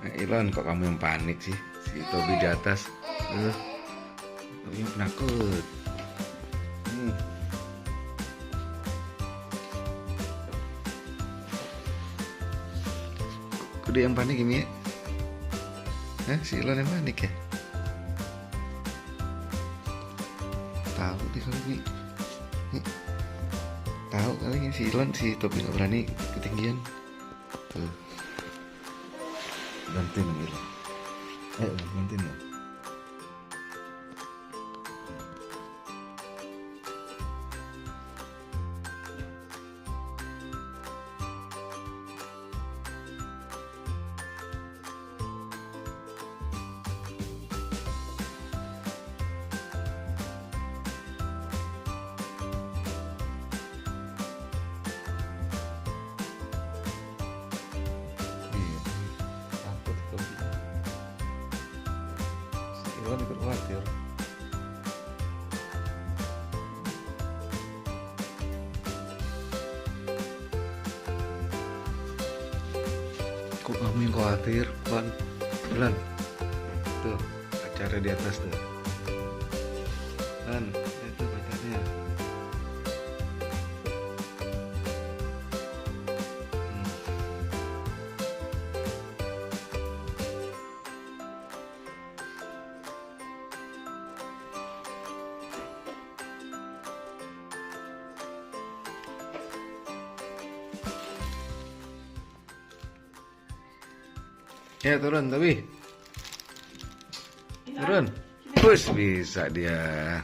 Ilon, kok kamu yang panik sih? Si Tobi di atas. Tobi penakut. Kok dia yang panik ini ya? Si Ilon yang panik ya? Tahu deh kalau ini. Tahu kali ini si Ilon, si Tobi nggak berani ketinggian. Tuh. Bantuin Ilon. Ayo bantuin ya. Ilon ikut khawatir. Kok kamu yang khawatir, Ilon? Tuh, acara di atas tuh. Itu pacarnya. Ya turun tapi turun, push bisa dia.